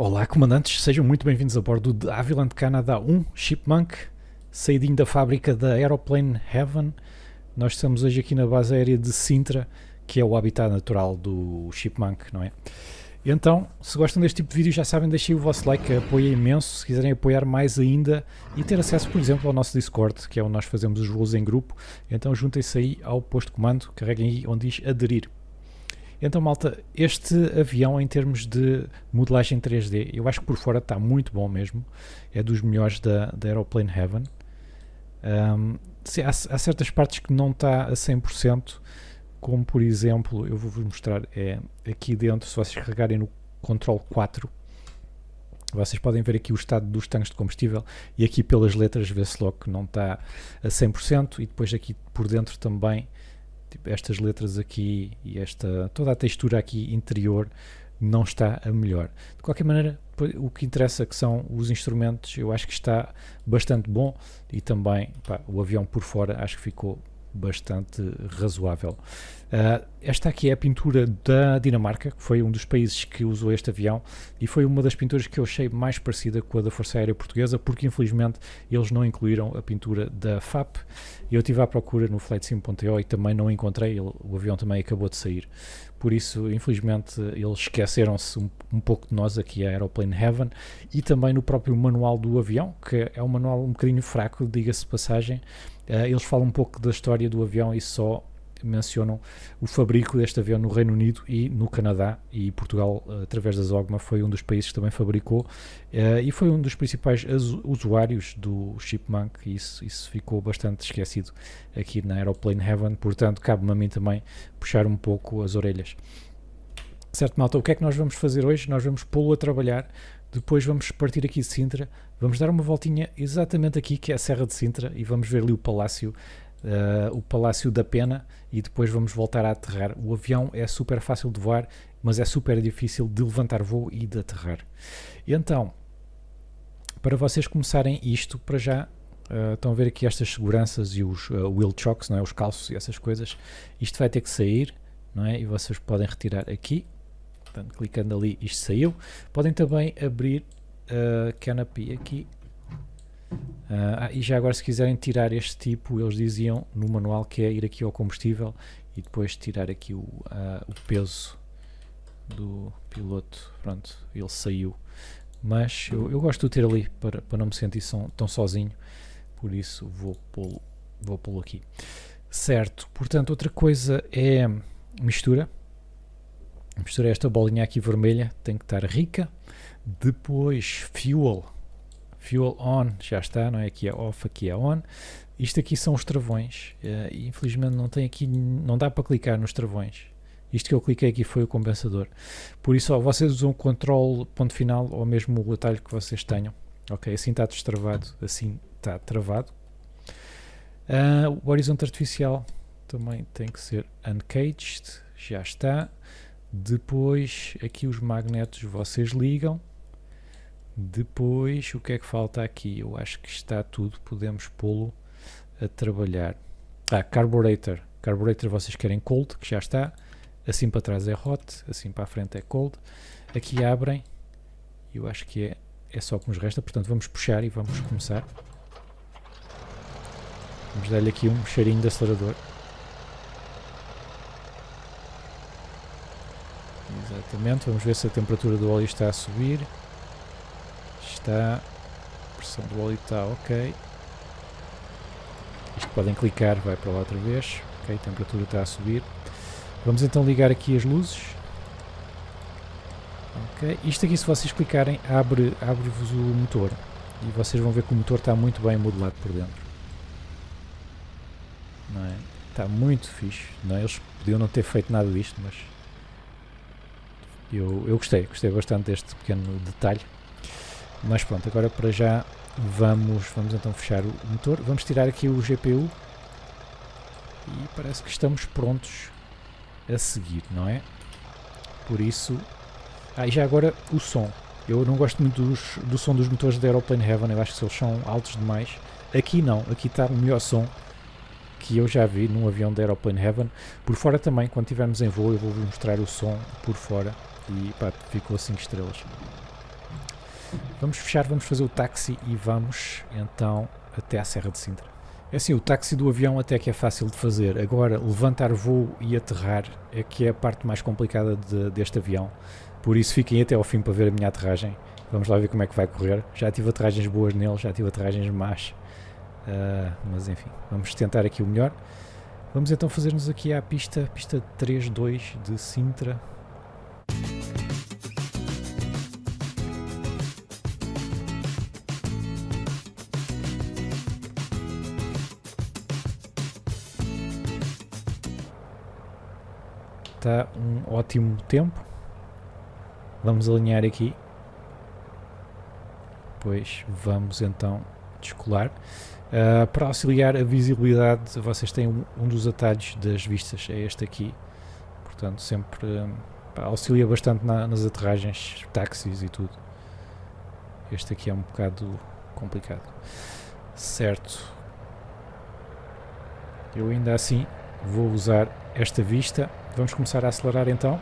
Olá, comandantes, sejam muito bem-vindos a bordo de Havilland Canada 1 Chipmunk, saídinho da fábrica da Aeroplane Heaven. Nós estamos hoje aqui na base aérea de Sintra, que é o habitat natural do Chipmunk, não é? E então, se gostam deste tipo de vídeo, já sabem, deixem o vosso like, apoia imenso. Se quiserem apoiar mais ainda e ter acesso, por exemplo, ao nosso Discord, que é onde nós fazemos os voos em grupo, então juntem-se aí ao posto de comando, carreguem aí onde diz aderir. Então, malta, este avião em termos de modelagem 3D, eu acho que por fora está muito bom mesmo. É dos melhores da Aeroplane Heaven. Há certas partes que não está a 100%, como por exemplo, eu vou-vos mostrar, aqui dentro, se vocês carregarem no Control 4, vocês podem ver aqui o estado dos tanques de combustível e aqui pelas letras vê-se logo que não está a 100% e depois aqui por dentro também. Tipo, estas letras aqui e toda a textura aqui interior não está a melhor. De qualquer maneira, o que interessa que são os instrumentos, eu acho que está bastante bom e também o avião por fora acho que ficou bastante razoável. Esta aqui é a pintura da Dinamarca, que foi um dos países que usou este avião e foi uma das pinturas que eu achei mais parecida com a da Força Aérea Portuguesa, porque infelizmente eles não incluíram a pintura da FAP. Eu estive à procura no flightsim.io e também não encontrei, o avião também acabou de sair. Por isso, infelizmente, eles esqueceram-se um pouco de nós aqui a Aeroplane Heaven e também no próprio manual do avião, que é um manual um bocadinho fraco, diga-se de passagem. Eles falam um pouco da história do avião e só mencionam o fabrico deste avião no Reino Unido e no Canadá, e Portugal, através da Zogma, foi um dos países que também fabricou e foi um dos principais usuários do Chipmunk, e isso ficou bastante esquecido aqui na Aeroplane Heaven, portanto cabe-me a mim também puxar um pouco as orelhas. Certo, malta, o que é que nós vamos fazer hoje? Nós vamos pô-lo a trabalhar, depois vamos partir aqui de Sintra, vamos dar uma voltinha exatamente aqui, que é a Serra de Sintra, e vamos ver ali o Palácio da Pena, e depois vamos voltar a aterrar. O avião é super fácil de voar, mas é super difícil de levantar voo e de aterrar. E então, para vocês começarem isto, para já, estão a ver aqui estas seguranças e os wheel chocks, não é? Os calços e essas coisas. Isto vai ter que sair, não é? E vocês podem retirar aqui. Portanto, clicando ali, isto saiu. Podem também abrir a canopy aqui. E já agora, se quiserem tirar este tipo, eles diziam no manual que é ir aqui ao combustível e depois tirar aqui o peso do piloto. Pronto, ele saiu. Mas eu gosto de ter ali para não me sentir tão sozinho, por isso vou pô-lo aqui. Certo, portanto, outra coisa é mistura. Mistura esta bolinha aqui vermelha, tem que estar rica. Depois fuel on, já está, não é? Aqui é off, aqui é on. Isto aqui são os travões, infelizmente não dá para clicar nos travões. Isto que eu cliquei aqui foi o compensador. Por isso, vocês usam o control ponto final ou mesmo o atalho que vocês tenham. Ok, assim está destravado, assim está travado. O horizonte artificial também tem que ser uncaged, já está. Depois, aqui os magnetos vocês ligam. Depois, o que é que falta aqui? Eu acho que está tudo, podemos pô-lo a trabalhar. Carburetor. Carburetor vocês querem cold, que já está. Assim para trás é hot, assim para a frente é cold. Aqui abrem. Eu acho que é só o que nos resta, portanto vamos puxar e vamos começar. Vamos dar-lhe aqui um cheirinho de acelerador. Exatamente, vamos ver se a temperatura do óleo está a subir. Está, a pressão do óleo está ok. Isto podem clicar, vai para lá outra vez. Ok, a temperatura está a subir. Vamos então ligar aqui as luzes. Ok, isto aqui, se vocês clicarem, abre-vos o motor. E vocês vão ver que o motor está muito bem modelado por dentro. Não é? Está muito fixe. Não é? Eles podiam não ter feito nada disto, mas eu gostei bastante deste pequeno detalhe. Mas pronto, agora para já vamos então fechar o motor. Vamos tirar aqui o GPU. E parece que estamos prontos a seguir, não é? Por isso... e já agora o som. Eu não gosto muito do som dos motores da Aeroplane Heaven, eu acho que eles são altos demais. Aqui não, aqui está o melhor som que eu já vi num avião da Aeroplane Heaven. Por fora também, quando estivermos em voo, eu vou-vos mostrar o som por fora. E pá, ficou 5 estrelas. Vamos fechar, vamos fazer o táxi e vamos então até à Serra de Sintra. É assim, o táxi do avião até que é fácil de fazer. Agora, levantar voo e aterrar é que é a parte mais complicada deste avião. Por isso, fiquem até ao fim para ver a minha aterragem. Vamos lá ver como é que vai correr. Já tive aterragens boas nele, já tive aterragens más. Mas enfim, vamos tentar aqui o melhor. Vamos então fazer-nos aqui à pista 32 de Sintra. Está um ótimo tempo. Vamos alinhar aqui. Depois vamos então descolar. Para auxiliar a visibilidade, vocês têm um dos atalhos das vistas, é este aqui. Portanto, sempre auxilia bastante nas aterragens, táxis e tudo. Este aqui é um bocado complicado. Certo. Eu ainda assim vou usar esta vista. Vamos começar a acelerar então.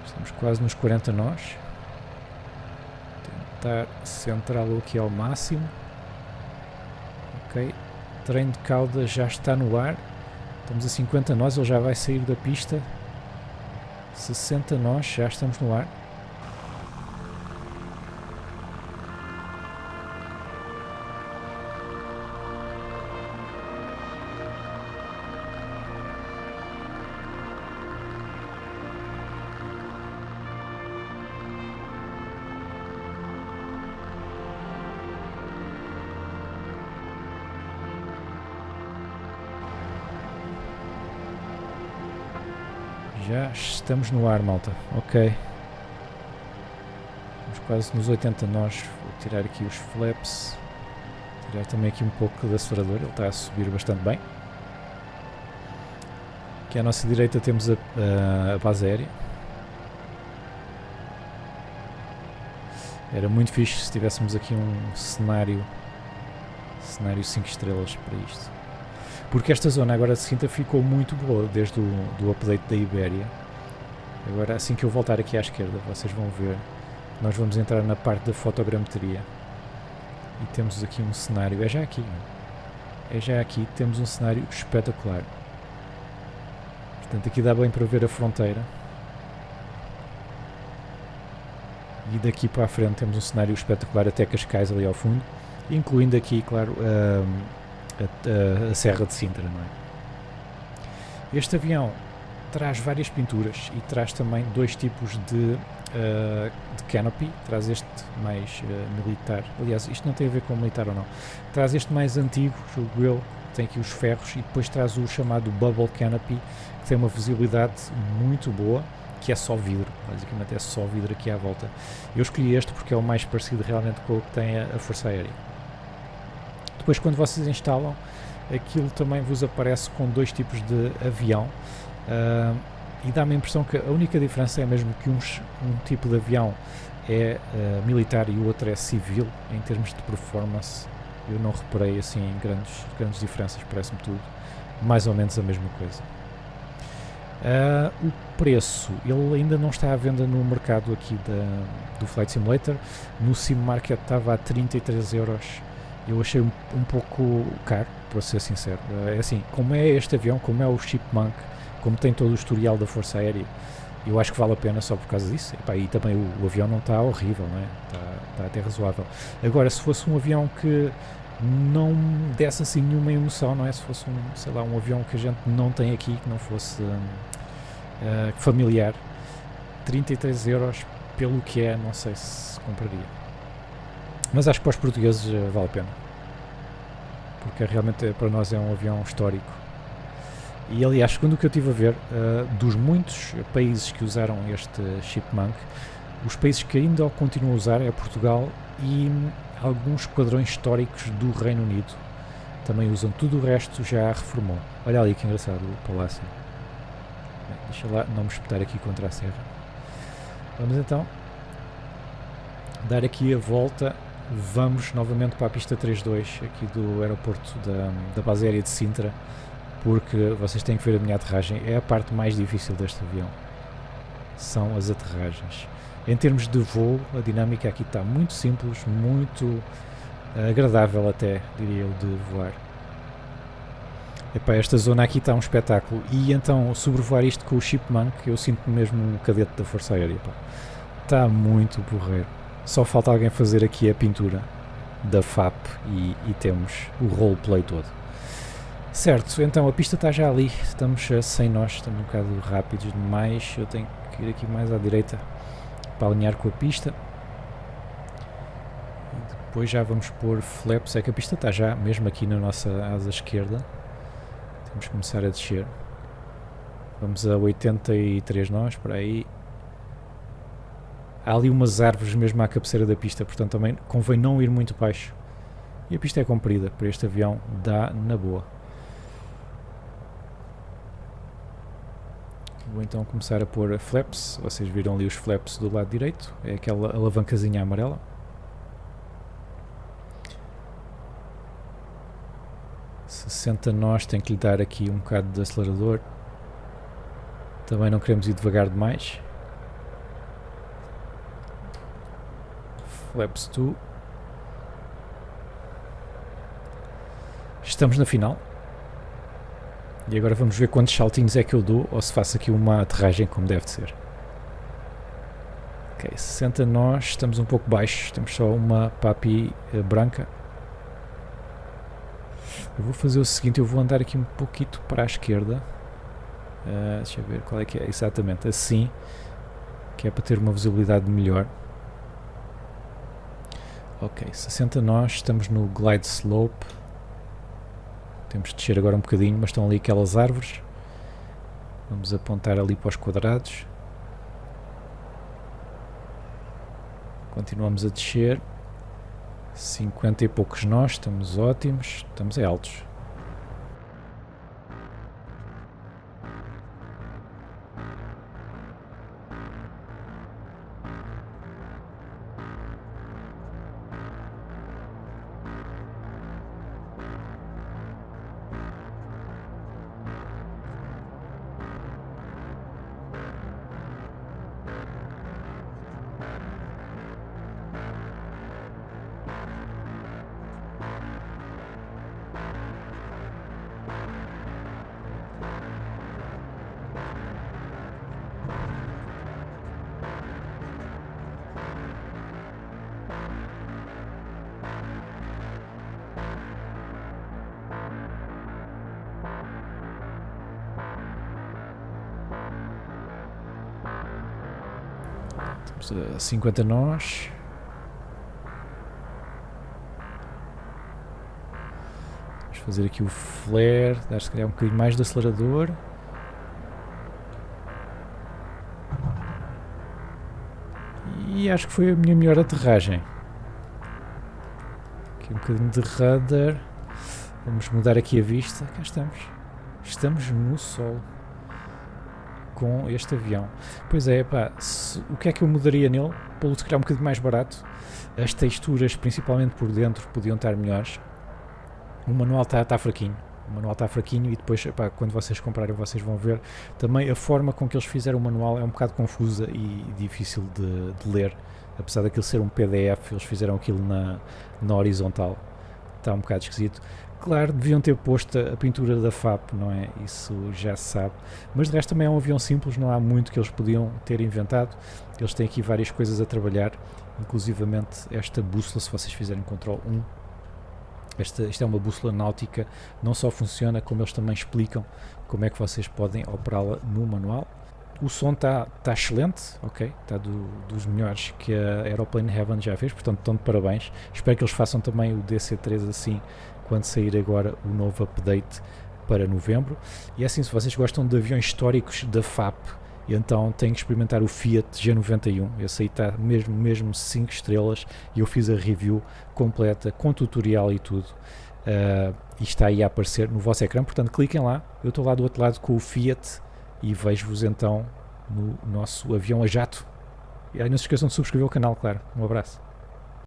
Estamos quase nos 40 nós. Tentar centrá-lo aqui ao máximo. Ok. Trem de cauda já está no ar. Estamos a 50 nós, ele já vai sair da pista. 60 nós, já estamos no ar. Já estamos no ar, malta. Ok. Estamos quase nos 80 nós. Vou tirar aqui os flaps. Tirar também aqui um pouco do acelerador. Ele está a subir bastante bem. Aqui à nossa direita temos a base aérea. Era muito fixe se tivéssemos aqui um cenário 5 estrelas para isto. Porque esta zona agora de Sintra ficou muito boa desde o update da Ibéria. Agora, assim que eu voltar aqui à esquerda, vocês vão ver, nós vamos entrar na parte da fotogrametria. E temos aqui um cenário, é já aqui, temos um cenário espetacular. Portanto, aqui dá bem para ver a fronteira. E daqui para a frente temos um cenário espetacular até Cascais ali ao fundo. Incluindo aqui, claro, a Serra de Sintra, não é? Este avião traz várias pinturas e traz também dois tipos de canopy. Traz este mais militar, aliás, isto não tem a ver com militar ou não, traz este mais antigo, julgo eu, tem aqui os ferros, e depois traz o chamado Bubble Canopy, que tem uma visibilidade muito boa, que é só vidro, basicamente é só vidro aqui à volta. Eu escolhi este porque é o mais parecido realmente com o que tem a Força Aérea. Depois, quando vocês instalam, aquilo também vos aparece com dois tipos de avião, e dá-me a impressão que a única diferença é mesmo que um tipo de avião é militar e o outro é civil. Em termos de performance, eu não reparei assim em grandes diferenças, parece-me tudo mais ou menos a mesma coisa. O preço, ele ainda não está à venda no mercado aqui do Flight Simulator. No Sim Market estava a 33 euros. Eu achei um pouco caro, para ser sincero. É assim, como é este avião, como é o Chipmunk, como tem todo o historial da Força Aérea, eu acho que vale a pena só por causa disso. E também o avião não está horrível, não é? Está até razoável. Agora, se fosse um avião que não desse assim nenhuma emoção, não é? Se fosse um avião que a gente não tem aqui, que não fosse familiar, 33 euros pelo que é, não sei se compraria. Mas acho que para os portugueses vale a pena, porque realmente para nós é um avião histórico. E aliás, segundo o que eu estive a ver, dos muitos países que usaram este Chipmunk, os países que ainda o continuam a usar é Portugal e alguns esquadrões históricos do Reino Unido. Também usam, tudo o resto já reformou. Olha ali que engraçado o palácio. Bem, deixa lá não me espetar aqui contra a serra. Vamos então dar aqui a volta. Vamos novamente para a pista 32 aqui do aeroporto da base aérea de Sintra, porque vocês têm que ver a minha aterragem, é a parte mais difícil deste avião. são as aterragens. Em termos de voo, a dinâmica aqui está muito simples, muito agradável até, diria eu, de voar. Epá, esta zona aqui está um espetáculo. E então, sobrevoar isto com o Chipmunk, eu sinto-me mesmo um cadete da Força Aérea. Pá. Está muito porreiro. Só falta alguém fazer aqui a pintura da FAP e temos o roleplay todo. Certo, então a pista está já ali. Estamos sem nós, estamos um bocado rápidos demais. Eu tenho que ir aqui mais à direita para alinhar com a pista. E depois já vamos pôr flaps. É que a pista está já mesmo aqui na nossa asa esquerda. Temos que começar a descer. Vamos a 83 nós, por aí. Há ali umas árvores mesmo à cabeceira da pista, portanto também convém não ir muito baixo. E a pista é comprida, para este avião dá na boa. Vou então começar a pôr flaps. Vocês viram ali os flaps do lado direito, é aquela alavancazinha amarela. Se 60 nós, tem que lhe dar aqui um bocado de acelerador. Também não queremos ir devagar demais. Flaps 2. Estamos na final. E agora vamos ver quantos saltinhos é que eu dou ou se faço aqui uma aterragem como deve de ser. Ok, 60 nós, estamos um pouco baixos, temos só uma papi branca. Eu vou fazer o seguinte, eu vou andar aqui um pouquito para a esquerda. Deixa eu ver qual é que é, exatamente assim, que é para ter uma visibilidade melhor. Ok, 60 nós, estamos no glide slope. Temos de descer agora um bocadinho, mas estão ali aquelas árvores. Vamos apontar ali para os quadrados. Continuamos a descer. 50 e poucos nós, estamos ótimos, estamos altos. Estamos a 50 nós. Vamos fazer aqui o flare, dar se calhar um bocadinho mais de acelerador. E acho que foi a minha melhor aterragem. Aqui um bocadinho de rudder. Vamos mudar aqui a vista. Cá estamos. Estamos no sol com este avião. Pois é, pá, o que é que eu mudaria nele? Pô-lo se calhar um bocadinho mais barato. As texturas, principalmente por dentro, podiam estar melhores. O manual está fraquinho. O manual está fraquinho e depois, epá, quando vocês comprarem, vocês vão ver. Também a forma com que eles fizeram o manual é um bocado confusa e difícil de ler. Apesar daquilo ser um PDF, eles fizeram aquilo na horizontal. Está um bocado esquisito. Claro, deviam ter posto a pintura da FAP, não é? Isso já se sabe. Mas de resto também é um avião simples, não há muito que eles podiam ter inventado. Eles têm aqui várias coisas a trabalhar, inclusivamente esta bússola, se vocês fizerem Ctrl 1. Esta é uma bússola náutica, não só funciona, como eles também explicam como é que vocês podem operá-la no manual. O som está excelente, ok? Está dos melhores que a Aeroplane Heaven já fez, portanto estão de parabéns. Espero que eles façam também o DC-3 assim, quando sair agora o novo update para novembro. E assim, se vocês gostam de aviões históricos da FAP, então têm que experimentar o Fiat G91. Esse aí está mesmo 5 estrelas e eu fiz a review completa, com tutorial e tudo. E está aí a aparecer no vosso ecrã, portanto cliquem lá. Eu estou lá do outro lado com o Fiat e vejo-vos então no nosso avião a jato. E aí não se esqueçam de subscrever o canal, claro. Um abraço.